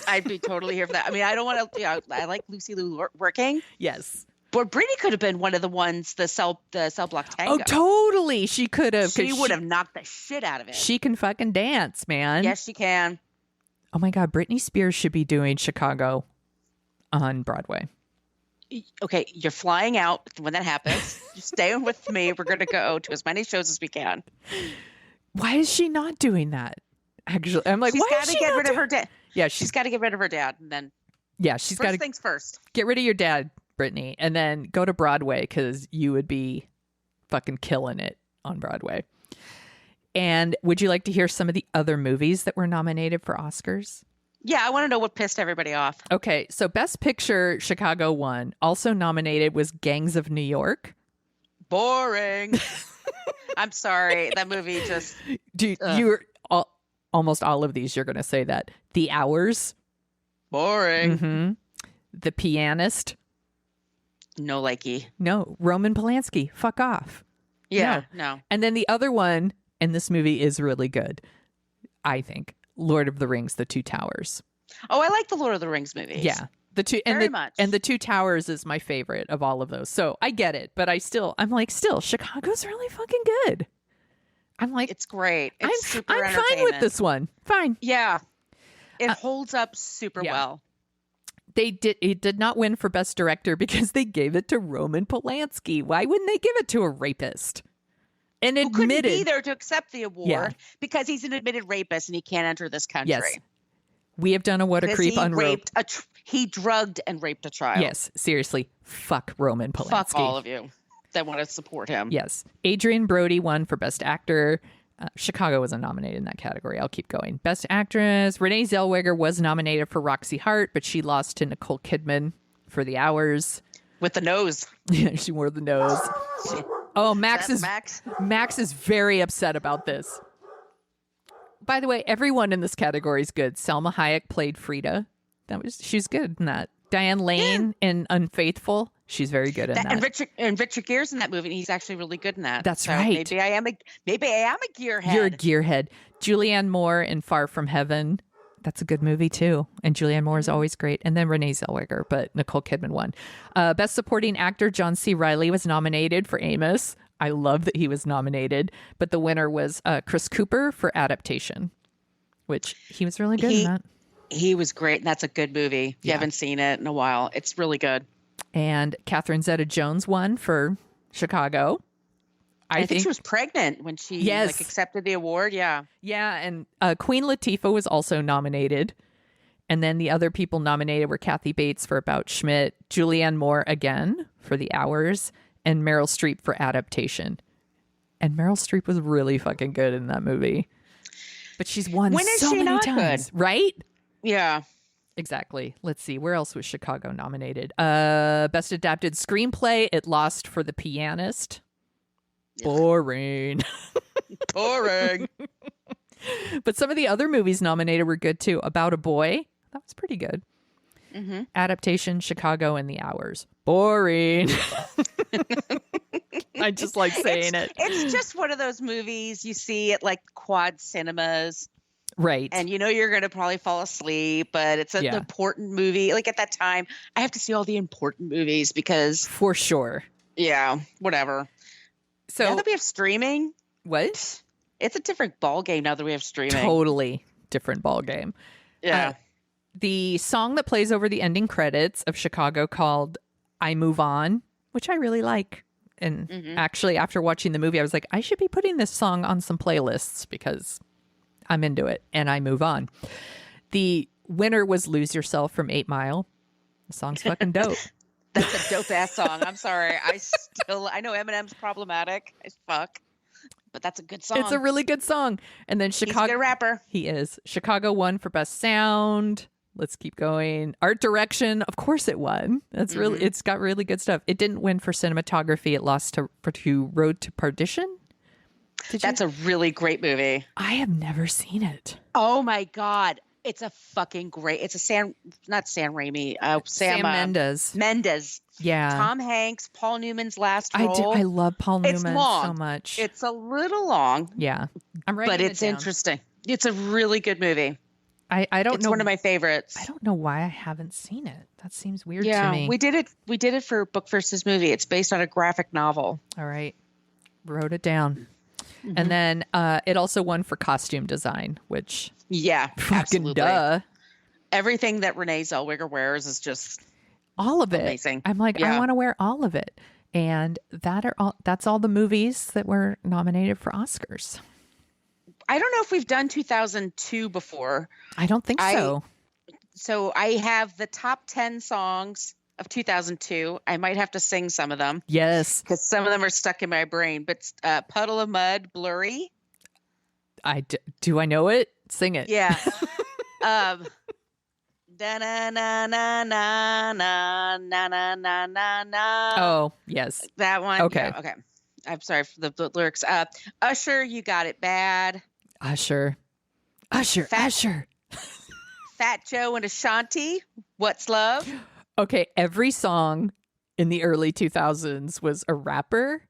I'd be totally here for that. I mean, I don't want to, I like Lucy Liu working. Yes. But Britney could have been one of the ones, the cell block tango. Oh, totally. She could have. She would have knocked the shit out of it. She can fucking dance, man. Yes, she can. Oh my God. Britney Spears should be doing Chicago on Broadway. Okay, you're flying out when that happens. You're staying with me. We're going to go to as many shows as we can. Why is she not doing that? Actually, I'm like, She's why got is to she get not rid of doing- her dad. Yeah, She's got to get rid of her dad, and then she's first got to things first. get rid of your dad, Brittany, and then go to Broadway because you would be fucking killing it on Broadway. And would you like to hear some of the other movies that were nominated for Oscars? Yeah, I want to know what pissed everybody off. Okay, so Best Picture, Chicago won. Also nominated was Gangs of New York. Boring. I'm sorry. That movie just... Dude, almost all of these, you're going to say that. The Hours. Boring. Mm-hmm. The Pianist. No likey. No. Roman Polanski. Fuck off. Yeah, no. And then the other one, and this movie is really good, I think, Lord of the Rings, The Two Towers. Oh, I like the Lord of the Rings movies. Yeah. The two Very much. And The Two Towers is my favorite of all of those. So I get it, but I'm like, Chicago's really fucking good. I'm like, it's great. It's super I'm fine with this one. Fine. Yeah. It holds up super well. It did not win for Best Director because they gave it to Roman Polanski. Why wouldn't they give it to a rapist? And who couldn't admitted be there to accept the award because he's an admitted rapist and he can't enter this country. Yes. We have done a What a Creep on he drugged and raped a child. Yes, seriously. Fuck Roman Polanski. Fuck all of you that want to support him. Yes. Adrian Brody won for Best Actor. Chicago wasn't nominated in that category. I'll keep going. Best Actress. Renee Zellweger was nominated for Roxy Hart, but she lost to Nicole Kidman for The Hours. With the nose. Yeah, she wore the nose. Oh, Max is very upset about this. By the way, everyone in this category is good. Selma Hayek played Frida. She's good in that. Diane Lane in Unfaithful. She's very good in that. And Richard Gere's in that movie, and he's actually really good in that. That's right. Maybe I am a gearhead. You're a gearhead. Julianne Moore in Far From Heaven. That's a good movie too. And Julianne Moore is always great. And then Renee Zellweger, but Nicole Kidman won. Best Supporting Actor John C. Reilly was nominated for Amos. I love that he was nominated, but the winner was Chris Cooper for Adaptation, which he was really good in that. He was great. And that's a good movie. If you haven't seen it in a while, it's really good. And Catherine Zeta-Jones won for Chicago. I think she was pregnant when she accepted the award. Yeah. Yeah. And Queen Latifah was also nominated. And then the other people nominated were Kathy Bates for About Schmidt, Julianne Moore again for The Hours, and Meryl Streep for Adaptation. And Meryl Streep was really fucking good in that movie. But she's won so many times. Good? Right? Yeah. Exactly. Let's see. Where else was Chicago nominated? Best Adapted Screenplay. It lost for The Pianist. Boring. Boring. But some of the other movies nominated were good too. About a Boy. That was pretty good. Mm-hmm. Adaptation, Chicago, and The Hours. Boring. I just like saying it. It's just one of those movies you see at like quad cinemas. Right. And you're going to probably fall asleep, but it's an important movie. Like at that time, I have to see all the important movies because... For sure. Yeah, whatever. So now that we have streaming... What? It's a different ball game now that we have streaming. Totally different ball game. Yeah. The song that plays over the ending credits of Chicago called I Move On, which I really like. And actually, after watching the movie, I was like, I should be putting this song on some playlists because I'm into it. And I move on. The winner was Lose Yourself from 8 Mile. The song's fucking dope. That's a dope ass song. I'm sorry. I know Eminem's problematic as fuck, but that's a good song. It's a really good song. And then Chicago. He's a good rapper. He is. Chicago won for Best Sound. Let's keep going. Art Direction. Of course it won. That's really, it's got really good stuff. It didn't win for cinematography. It lost to Road to Perdition. That's a really great movie. I have never seen it. Oh my God. It's a fucking great, not Sam Raimi, Sam Mendes. Mendes. Yeah. Tom Hanks, Paul Newman's last role. I love Paul Newman so much. It's a little long. Yeah. I'm writing but it's interesting. It's a really good movie. I don't know. It's one of my favorites. I don't know why I haven't seen it. That seems weird to me. We did it for Book versus Movie. It's based on a graphic novel. All right. Wrote it down. And then it also won for costume design, which fucking absolutely. Duh. Everything that Renee Zellweger wears is just all of it. Amazing. I'm like, I Yeah. want to wear all of it. And that's all the movies that were nominated for Oscars. I don't know if we've done 2002 before. I don't think so. So I have the top 10 songs of 2002. I might have to sing some of them. Yes. Because some of them are stuck in my brain. But Puddle of Mud, Blurry. Do I know it? Sing it. Yeah. Da na na na na na na na na na na. Oh, yes. That one. Okay. Yeah, okay. I'm sorry for the lyrics. Usher, You Got It Bad. Usher. Fat Joe and Ashanti, What's Love? Okay, every song in the early 2000s was a rapper.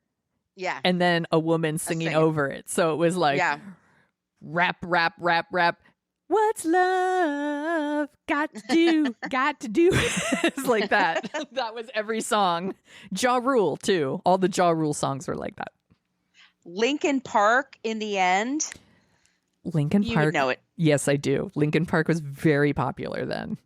Yeah. And then a woman singing over it. So it was like rap. What's love got to do? It's like that. That was every song. Ja Rule, too. All the Ja Rule songs were like that. Linkin Park, In the End. Linkin Park. You would know it. Yes, I do. Linkin Park was very popular then.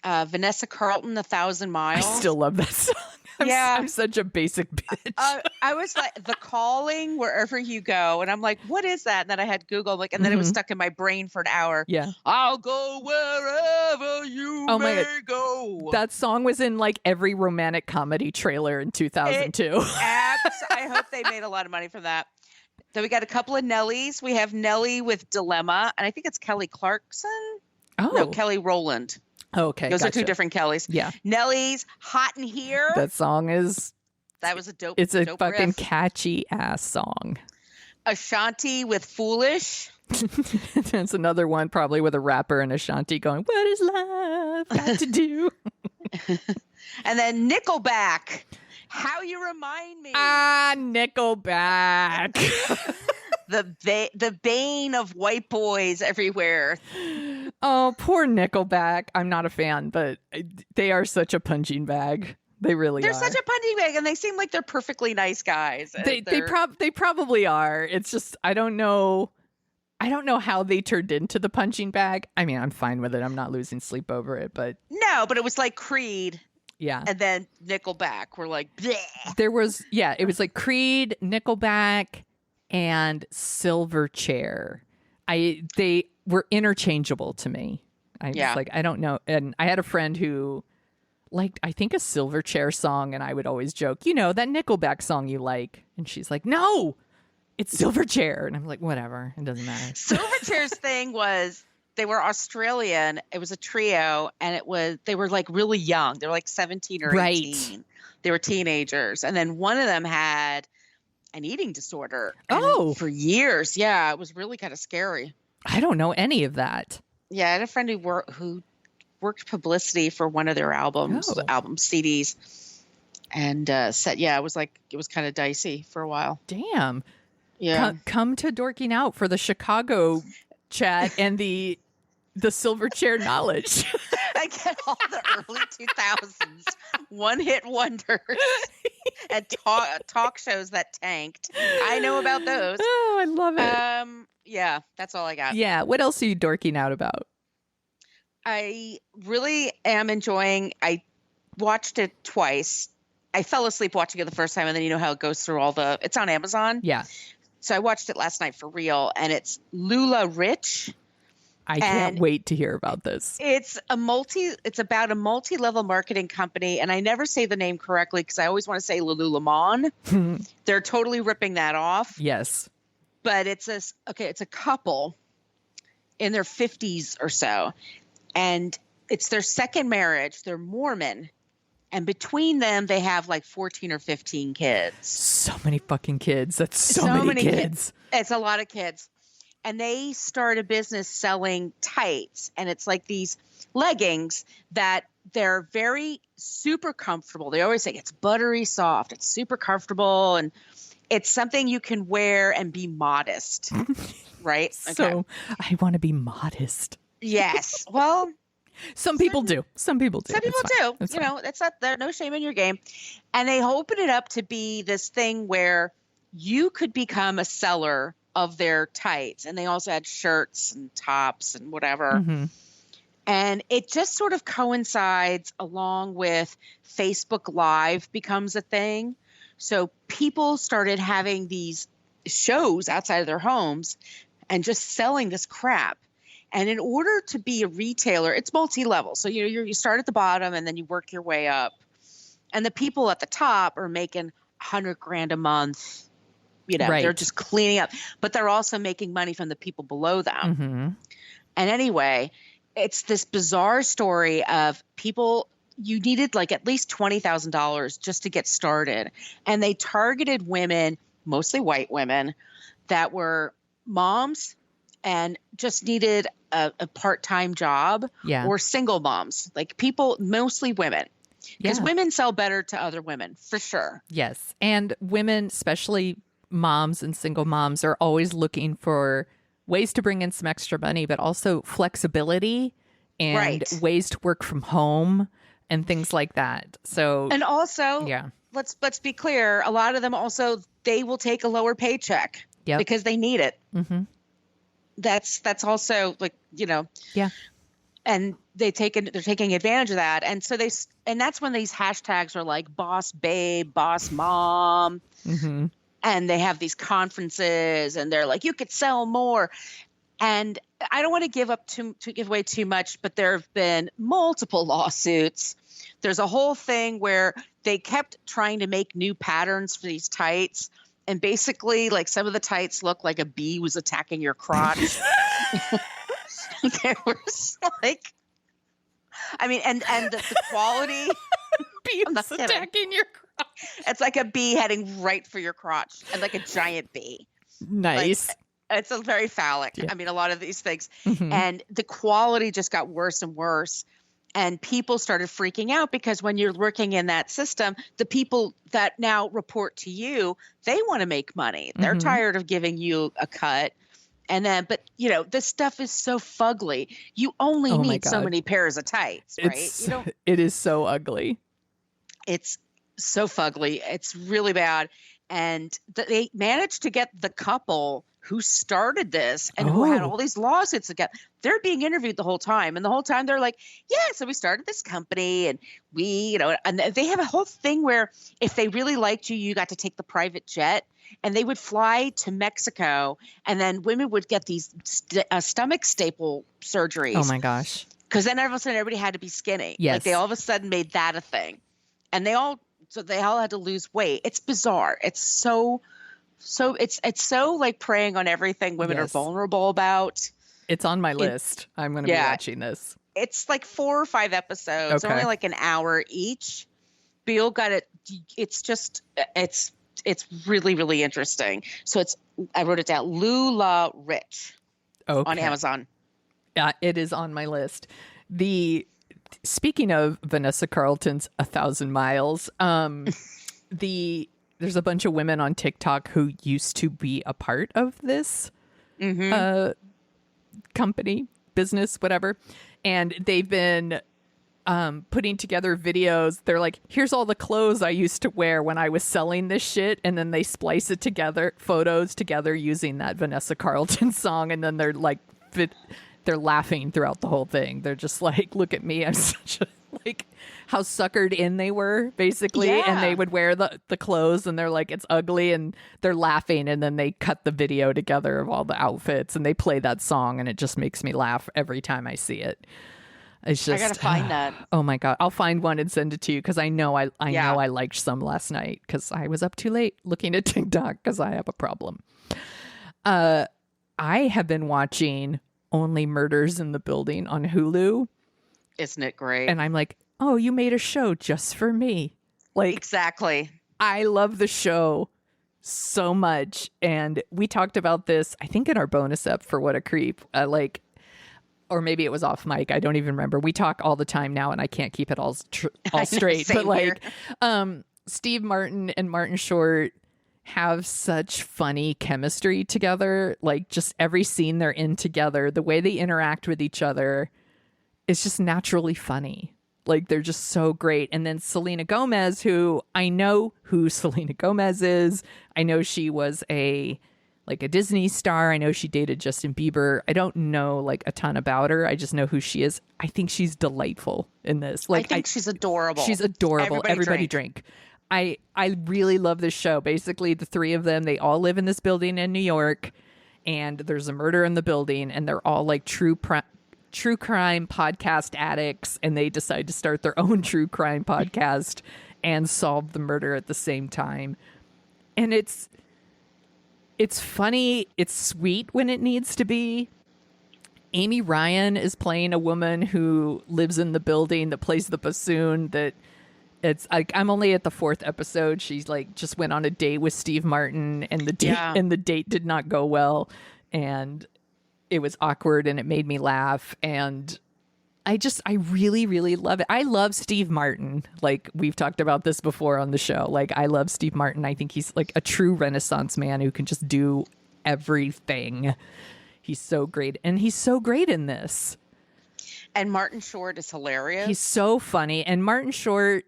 Vanessa Carlton, 1,000 Miles. I still love that song. I'm such a basic bitch. I was like, The Calling, Wherever You Go. And I'm like, what is that? And then I had Google, and then it was stuck in my brain for an hour. Yeah. I'll go wherever you may go. That song was in like every romantic comedy trailer in 2002. I hope they made a lot of money from that. Then we got a couple of Nellies. We have Nelly with Dilemma, and I think it's Kelly Clarkson. Oh. No, Kelly Rowland. Okay, Those are two different Kellys. Yeah. Nelly's Hot in Here. That song is... That was a dope It's a dope fucking riff. catchy ass song. Ashanti with Foolish. It's another one probably with a rapper and Ashanti going, what is love got to do? And then Nickelback. How You Remind Me. Nickelback. The bane of white boys everywhere. Oh, poor Nickelback. I'm not a fan, but they are such a punching bag. They really They're are. such a punching bag, and they seem like they're perfectly nice guys. They probably are. It's just I don't know how they turned into the punching bag. I mean, I'm fine with it. I'm not losing sleep over it, but no, but it was like Creed. Yeah. And then Nickelback were like, bleh. It was like Creed, Nickelback, and Silverchair. They were interchangeable to me. I was like, I don't know. And I had a friend who liked, I think, a Silverchair song, and I would always joke, that Nickelback song you like. And she's like, no, it's Silverchair. And I'm like, whatever. It doesn't matter. Silverchair's thing was they were Australian. It was a trio, and they were like really young. They were like 17 or 18. Right. They were teenagers. And then one of them had an eating disorder. For years. Yeah, it was really kind of scary. I don't know any of that. Yeah, I had a friend who worked publicity for one of their album CDs, and said, it was kind of dicey for a while. Damn. Yeah. Come to Dorking Out for the Chicago chat and the Silverchair knowledge. I get all the early 2000s one-hit wonders and talk shows that tanked. I know about those. Oh, I love it. Yeah, that's all I got. Yeah. What else are you dorking out about? I really am enjoying. I watched it twice. I fell asleep watching it the first time, and then you know how it goes through it's on Amazon. Yeah. So I watched it last night for real, and it's Lula Rich. I can't wait to hear about this. It's about a multi-level marketing company, and I never say the name correctly because I always want to say Lululemon. They're totally ripping that off. Yes. But it's a couple in their 50s or so, and it's their second marriage. They're Mormon, and between them, they have like 14 or 15 kids. So many fucking kids. That's so many kids. It's a lot of kids. And they start a business selling tights, and it's like these leggings that they're very super comfortable. They always say it's buttery soft. It's super comfortable, and it's something you can wear and be modest, right? So I want to be modest. Yes. Well, some people do. Some people do. It's there's no shame in your game. And they open it up to be this thing where you could become a seller of their tights. And they also had shirts and tops and whatever. And it just sort of coincides along with Facebook Live becomes a thing. So people started having these shows outside of their homes and just selling this crap. And in order to be a retailer, it's multi-level. So you start at the bottom and then you work your way up. And the people at the top are making $100,000 a month. Right. They're just cleaning up, but they're also making money from the people below them. Mm-hmm. And anyway, it's this bizarre story of people. You needed like at least $20,000 just to get started. And they targeted women, mostly white women, that were moms and just needed a part-time job, or single moms, like people, mostly women. Because women sell better to other women, for sure. Yes. And women, especially moms and single moms, are always looking for ways to bring in some extra money, but also flexibility and ways to work from home and things like that. So, and also, let's be clear. A lot of them also, they will take a lower paycheck because they need it. Mm-hmm. That's also like, and they're taking advantage of that. And so and that's when these hashtags are like boss babe, boss mom. Mm-hmm. And they have these conferences and they're like, you could sell more. And I don't want to give away too much, but there have been multiple lawsuits. There's a whole thing where they kept trying to make new patterns for these tights. And basically, like, some of the tights look like a bee was attacking your crotch. There was like, I mean, and the quality. Bee was attacking your crotch. It's like a bee heading right for your crotch, and like a giant bee. Nice. Like, it's a very phallic. Yeah. I mean, a lot of these things. Mm-hmm. And the quality just got worse and worse. And people started freaking out because when you're working in that system, the people that now report to you, they want to make money. They're Mm-hmm. tired of giving you a cut. And then, but this stuff is so fugly. You only need so many pairs of tights, right? It is so ugly. It's so fugly. It's really bad. And they managed to get the couple who started this and who had all these lawsuits again. They're being interviewed the whole time. And the whole time they're like, yeah, so we started this company and we, and they have a whole thing where if they really liked you, you got to take the private jet and they would fly to Mexico. And then women would get these stomach staple surgeries. Oh my gosh. Because then all of a sudden everybody had to be skinny. Yes. Like they all of a sudden made that a thing. And they all had to lose weight. It's bizarre. It's so it's so like preying on everything women are vulnerable about. It's on my list. I'm going to be watching this. It's like 4 or 5 episodes, only like an hour each. But you'll got it. It's just, it's really, really interesting. So I wrote it down. Lula Rich on Amazon. Yeah, it is on my list. Speaking of Vanessa Carlton's 1,000 Miles, there's a bunch of women on TikTok who used to be a part of this company, business, whatever. And they've been putting together videos. They're like, here's all the clothes I used to wear when I was selling this shit. And then they splice it together, photos together using that Vanessa Carlton song. And then they're like, they're laughing throughout the whole thing. They're just like, look at me. I'm such a, like, how suckered in they were, basically. Yeah. And they would wear the clothes and they're like, it's ugly. And they're laughing. And then they cut the video together of all the outfits and they play that song. And it just makes me laugh every time I see it. It's just, I gotta find that. Oh my God. I'll find one and send it to you. Cause I know I know I liked some last night cause I was up too late looking at TikTok cause I have a problem. I have been watching Only Murders in the Building on Hulu. Isn't it great? And I'm like, oh, you made a show just for me. Like, exactly. I love the show so much. And we talked about this, I think in our bonus ep for What a Creep, or maybe it was off mic. I don't even remember. We talk all the time now and I can't keep it all straight. But like, Steve Martin and Martin Short have such funny chemistry together. Like just every scene they're in together, the way they interact with each other is just naturally funny. Like they're just so great. And then Selena Gomez, who I know who Selena Gomez is. I know she was a like a Disney star. I know she dated Justin Bieber. I don't know like a ton about her. I just know who she is. I think she's delightful in this. Like, I think she's adorable. She's adorable. Everybody drink. I really love this show. Basically, the three of them, they all live in this building in New York, and there's a murder in the building, and they're all like true crime podcast addicts, and they decide to start their own true crime podcast and solve the murder at the same time. And it's funny, it's sweet when it needs to be. Amy Ryan is playing a woman who lives in the building that plays the bassoon. That it's like, I'm only at the 4th episode. She's like just went on a date with Steve Martin, and the date did not go well, and it was awkward, and it made me laugh. And I really, really love it. I love Steve Martin. Like, we've talked about this before on the show. Like, I love Steve Martin. I think he's like a true Renaissance man who can just do everything. He's so great. And he's so great in this. And Martin Short is hilarious. He's so funny. And Martin Short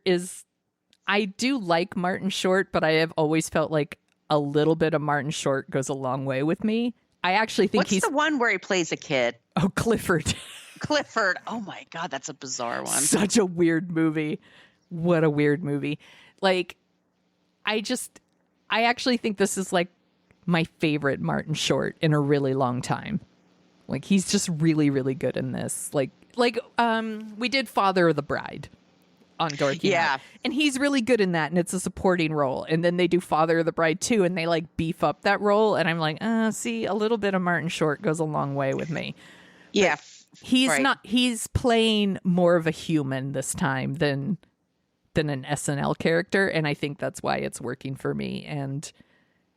I do like Martin Short, but I have always felt like a little bit of Martin Short goes a long way with me. I actually think What's the one where he plays a kid? Oh, Clifford. Clifford. Oh my God, that's a bizarre one. Such a weird movie. What a weird movie. Like, I actually think this is like my favorite Martin Short in a really long time. Like, he's just really, really good in this. Like we did Father of the Bride on Dorking. Yeah. And he's really good in that, and it's a supporting role. And then they do Father of the Bride too, and they like beef up that role. And I'm like, see, a little bit of Martin Short goes a long way with me. Yeah. He's playing more of a human this time than an SNL character. And I think that's why it's working for me. And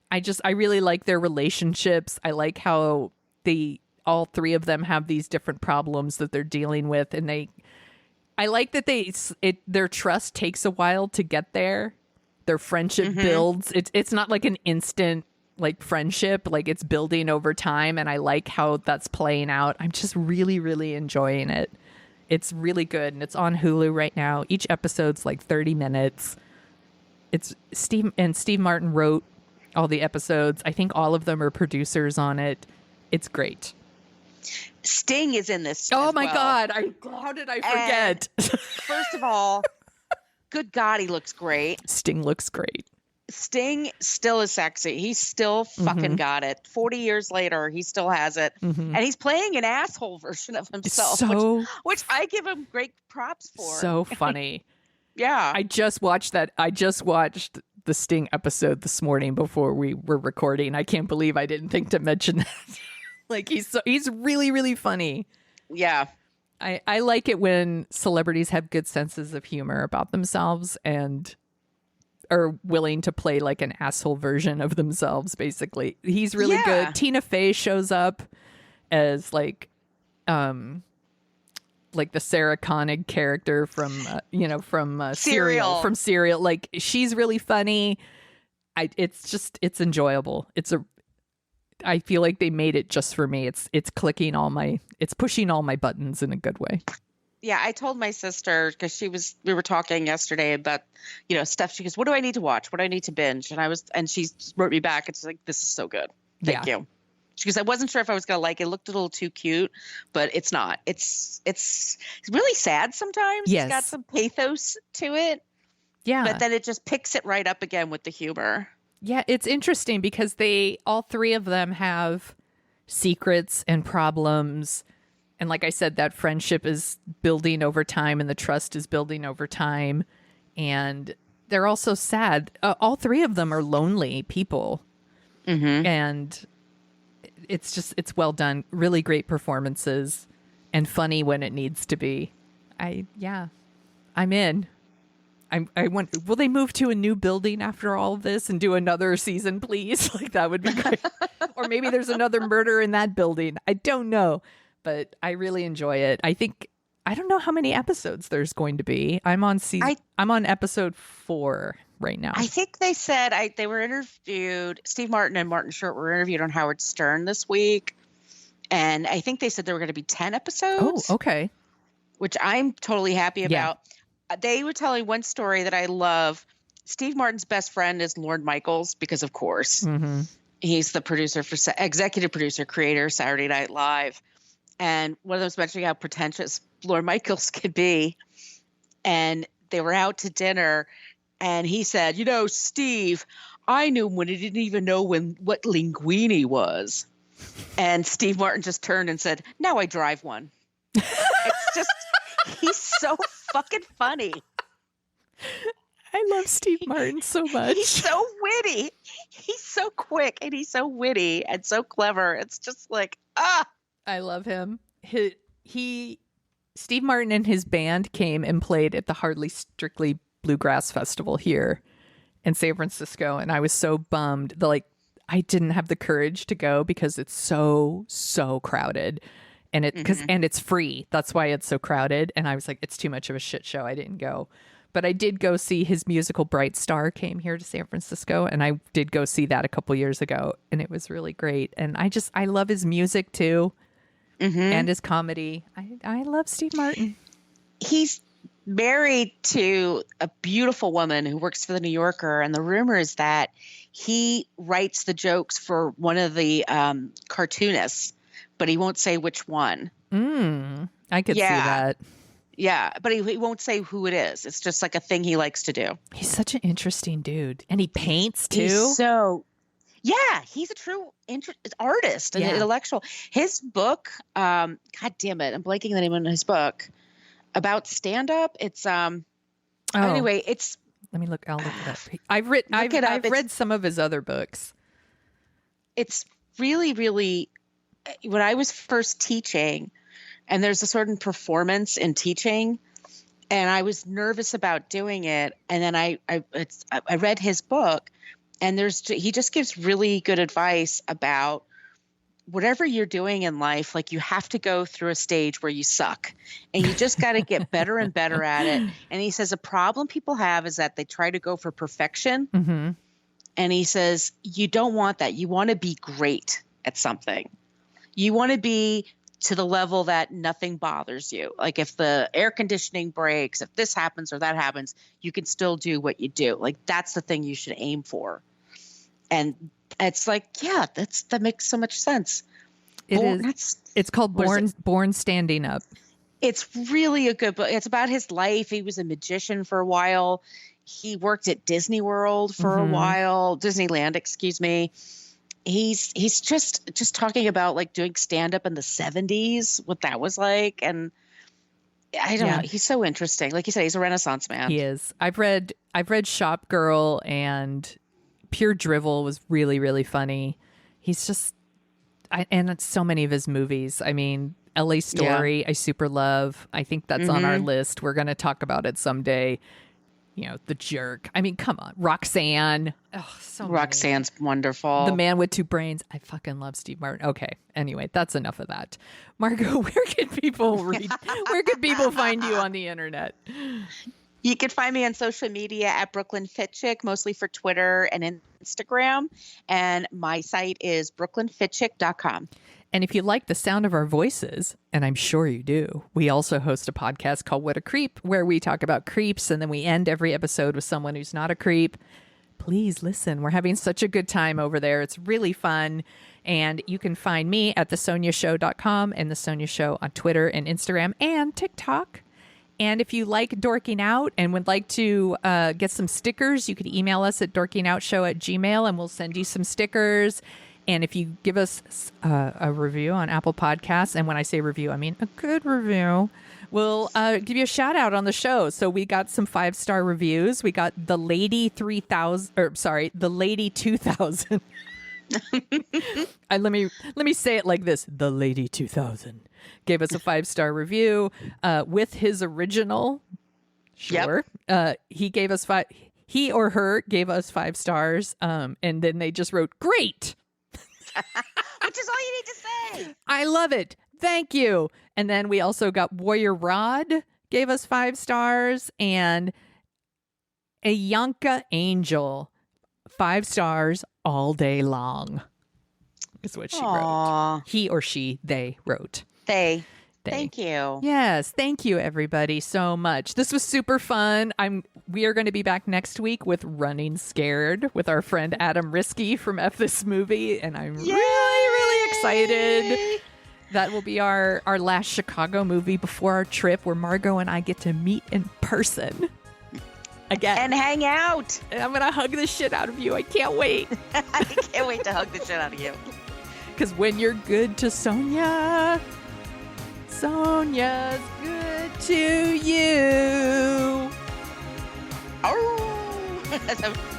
I really like their relationships. I like how all three of them have these different problems that they're dealing with. And I like that their trust takes a while to get there. Their friendship builds. It's not like an instant like friendship, like it's building over time. And I like how that's playing out. I'm just really, really enjoying it. It's really good. And it's on Hulu right now. Each episode's like 30 minutes. It's Steve Martin wrote all the episodes. I think all of them are producers on it. It's great. Sting is in this. Oh my God. How did I forget? First of all, good God, he looks great. Sting looks great. Sting still is sexy. He's still fucking got it. 40 years later, he still has it. And he's playing an asshole version of himself, which I give him great props for. So funny. Yeah. I just watched the Sting episode this morning before we were recording. I can't believe I didn't think to mention that. Like, he's really, really funny. Yeah. I like it when celebrities have good senses of humor about themselves and are willing to play like an asshole version of themselves, basicly. He's really good. Tina Fey shows up as like the Sarah Koenig character from Serial. From Serial. Like, she's really funny. It's enjoyable. I feel like they made it just for me. It's pushing all my buttons in a good way. Yeah, I told my sister, because we were talking yesterday about, stuff. She goes, "What do I need to watch? What do I need to binge?" And she wrote me back. It's like, "This is so good. Thank you." She goes, "I wasn't sure if I was going to like it. It looked a little too cute, but it's not. It's really sad sometimes. Yes. It's got some pathos to it. Yeah. But then it just picks it right up again with the humor." Yeah, it's interesting because all three of them have secrets and problems. And like I said, that friendship is building over time and the trust is building over time. And they're also sad. All three of them are lonely people. And it's well done. Really great performances and funny when it needs to be. I'm in. Will they move to a new building after all of this and do another season, please? Like, that would be great. Or maybe there's another murder in that building. I don't know, but I really enjoy it. I don't know how many episodes there's going to be. I'm on episode 4 right now. I think they said they were interviewed. Steve Martin and Martin Short were interviewed on Howard Stern this week. And I think they said there were going to be 10 episodes. Oh, okay. Which I'm totally happy about. They were telling one story that I love. Steve Martin's best friend is Lorne Michaels, because of course. He's the producer for executive producer, creator, Saturday Night Live. And one of them was mentioning how pretentious Lorne Michaels could be. And they were out to dinner, and he said, "You know, Steve, I knew him when he didn't even know what linguine was." And Steve Martin just turned and said, "Now I drive one." It's just, he's so fucking funny. I love Steve Martin so much. He's so witty. He's so quick, and he's so witty and so clever. It's just like, I love him. Steve Martin and his band came and played at the Hardly Strictly Bluegrass Festival here in San Francisco, and I was so bummed that I didn't have the courage to go because it's so crowded, and and it's free. That's why it's so crowded. And I was like, it's too much of a shit show. I didn't go. But I did go see his musical Bright Star came here to San Francisco, and I did go see that a couple years ago, and it was really great. And I love his music too, and his comedy. I love Steve Martin. He's married to a beautiful woman who works for the New Yorker, and the rumor is that he writes the jokes for one of the cartoonists, but he won't say which one. I could see that. Yeah, but he won't say who it is. It's just like a thing he likes to do. He's such an interesting dude. And he paints too. He's a true artist and intellectual. His book, God damn it, I'm blanking the name of his book, about stand-up. It's anyway, it's let me look. I'll look it up. I've read some of his other books. It's really, really, when I was first teaching, and there's a certain performance in teaching, and I was nervous about doing it. And then I read his book, and he just gives really good advice about whatever you're doing in life. Like, you have to go through a stage where you suck, and you just got to get better and better at it. And he says a problem people have is that they try to go for perfection. And he says, you don't want that. You want to be great at something. You want to be to the level that nothing bothers you. Like, if the air conditioning breaks, if this happens or that happens, you can still do what you do. Like, that's the thing you should aim for. And it's like, yeah, that makes so much sense. It's called Born Standing Up. It's really a good book. It's about his life. He was a magician for a while. He worked at Disney World for a while, Disneyland, excuse me. He's just talking about like doing stand up in the 70s, what that was like. And I don't know. He's so interesting. Like you said, he's a Renaissance man. He is. I've read Shop Girl, and Pure Drivel was really, really funny. He's just, and it's so many of his movies. I mean, LA Story, I super love. I think that's on our list. We're going to talk about it someday. You know, The Jerk. I mean, come on. Roxanne. Oh, Roxanne's wonderful. The Man with Two Brains. I fucking love Steve Martin. Okay. Anyway, that's enough of that. Margo, where can people find you on the internet? You can find me on social media at Brooklyn Fit Chick, mostly for Twitter and Instagram. And my site is brooklynfitchick.com. And if you like the sound of our voices, and I'm sure you do, we also host a podcast called What a Creep, where we talk about creeps, and then we end every episode with someone who's not a creep. Please listen. We're having such a good time over there. It's really fun. And you can find me at thesoniashow.com and The Sonia Show on Twitter and Instagram and TikTok. And if you like dorking out and would like to get some stickers, you could email us at dorkingoutshow@gmail.com, and we'll send you some stickers. And if you give us a review on Apple Podcasts, and when I say review, I mean a good review, we'll give you a shout out on the show. So we got some 5-star reviews. We got the Lady 2000. Let me say it like this. The Lady 2000 gave us a 5-star review with his original. Sure. Yep. He or her gave us 5 stars. And then they just wrote, great. Which is all you need to say. I love it. Thank you. And then we also got Warrior Rod gave us 5 stars, and a Yanka Angel 5 stars all day long is what she wrote. He or she, they wrote. They. Thank you. Yes, thank you everybody so much. This was super fun. We are going to be back next week with Running Scared with our friend Adam Risky from F This Movie, and I'm really excited. That will be our last Chicago movie before our trip, where Margo and I get to meet in person again and hang out. And I'm gonna hug the shit out of you. I can't wait. I can't wait to hug the shit out of you. Because when you're good to Sonia, Sonia's good to you. Oh.